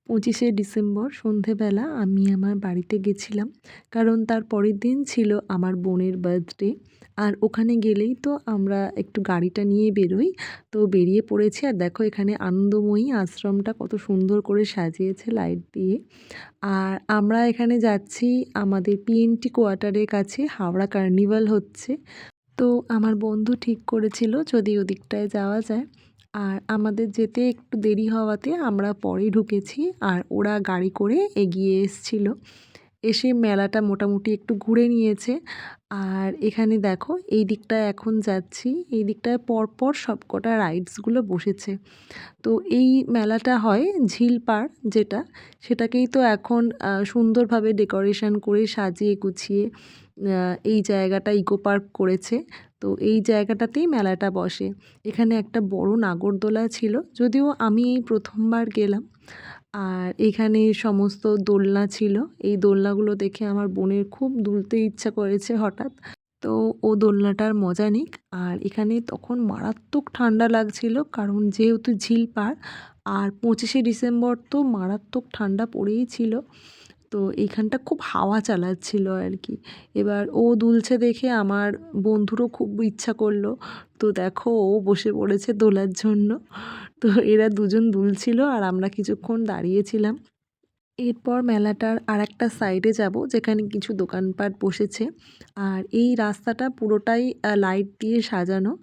25শে December সন্ধেবেলা আমি আমার বাড়িতে গেছিলাম, কারণ তার পরের দিন ছিল আমার বোনের বার্থডে। আর ওখানে গেলেই তো আমরা একটু গাড়িটা নিয়ে বেরোই। তো বেরিয়ে পড়েছি, আর দেখো এখানে আনন্দময়ী আশ্রমটা কত সুন্দর করে সাজিয়েছে লাইট দিয়ে। আর আমরা এখানে যাচ্ছি আমাদের পিএনটি কোয়ার্টারের কাছে, হাওড়া কার্নিভাল হচ্ছে। তো আমার বন্ধু ঠিক করেছিল যদি ওদিকটায় যাওয়া যায়। আর আমাদের যেতে একটু দেরি হওয়াতে আমরা পরে ঢুকেছি, আর ওরা গাড়ি করে এগিয়ে এসছিল। এসে মেলাটা মোটামুটি একটু ঘুরে নিয়েছে। আর এখানে দেখো এই দিকটায় এখন যাচ্ছি, এই দিকটায় পরপর সবকটা রাইডসগুলো বসেছে। তো এই মেলাটা হয় ঝিল পাড় যেটা, সেটাকেই তো এখন সুন্দরভাবে ডেকোরেশন করে সাজিয়ে গুছিয়ে এই জায়গাটা ইকো পার্ক করেছে। তো এই জায়গাটাতেই মেলাটা বসে। এখানে একটা বড় নাগরদোলা ছিল, যদিও আমি এই প্রথমবার গেলাম। আর এখানে সমস্ত দোলনা ছিল। এই দোলনাগুলো দেখে আমার বোনের খুব দুলতে ইচ্ছা করেছে হঠাৎ। তো ও দোলনাটার মজা নিক। আর এখানে তখন মারাত্মক ঠান্ডা লাগছিল, কারণ যেহেতু ঝিল পাড়। আর 25শে ডিসেম্বর তো মারাত্মক ঠান্ডা পড়েই ছিল। তো এইখানটা খুব হাওয়া চালাচ্ছিল আর কি। এবার ও দুলছে দেখে আমার বন্ধুরও খুব ইচ্ছা করলো। তো দেখো ও বসে পড়েছে দোলার জন্য। তো এরা দুজন দুলছিল আর আমরা কিছুক্ষণ দাঁড়িয়েছিলাম। এরপর মেলাটার আরেকটা সাইডে যাব, যেখানে কিছু দোকানপাট বসেছে। আর এই রাস্তাটা পুরোটাই লাইট দিয়ে সাজানো।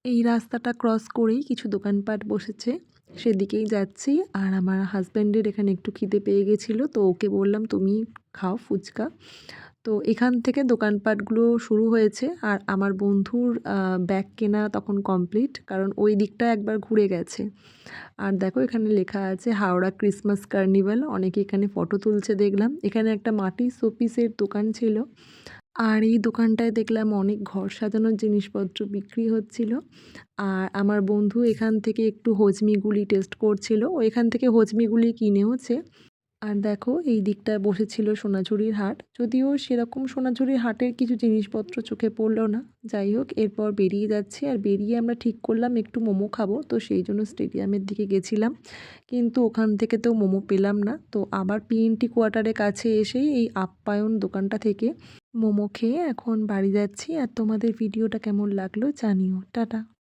এই রাস্তাটা ক্রস করেই কিছু দোকানপাট বসেছে, সেদিকেই যাচ্ছি। আর আমার হাজব্যান্ডের এখানে একটু খিদে পেয়ে গেছিলো, তো ওকে বললাম তুমি খাও ফুচকা। তো এখান থেকে দোকানপাটগুলো শুরু হয়েছে। আর আমার বন্ধুর ব্যাগ কেনা তখন কমপ্লিট, কারণ ওই দিকটা একবার ঘুরে গেছে। আর দেখো এখানে লেখা আছে হাওড়া ক্রিসমাস কার্নিভাল। অনেকে এখানে ফটো তুলছে দেখলাম। এখানে একটা মাটির শোপিসের দোকান ছিল। আর এই দোকানটায় দেখলাম অনেক ঘর সাজানোর জিনিসপত্র বিক্রি হচ্ছিল। আর আমার বন্ধু এখান থেকে একটু হজমিগুলি টেস্ট করছিল, ও এখান থেকে হজমিগুলি কিনেওছে। আর দেখো এই দিকটায় বসেছিল সোনাঝুরির হাট, যদিও সেরকম সোনাঝুরির হাটের কিছু জিনিসপত্র চোখে পড়লো না। যাই হোক, এরপর বেরিয়ে যাচ্ছি। আর বেরিয়ে আমরা ঠিক করলাম একটু মোমো খাবো, তো সেই জন্য স্টেডিয়ামের দিকে গেছিলাম। কিন্তু ওখান থেকে তো মোমো পেলাম না। তো আবার পিএনটি কোয়ার্টারের কাছে এসেই এই আপ্যায়ন দোকানটা থেকে মোমো খেয়ে এখন বাড়ি যাচ্ছি। আর তোমাদের ভিডিওটা কেমন লাগলো জানিও। টাটা।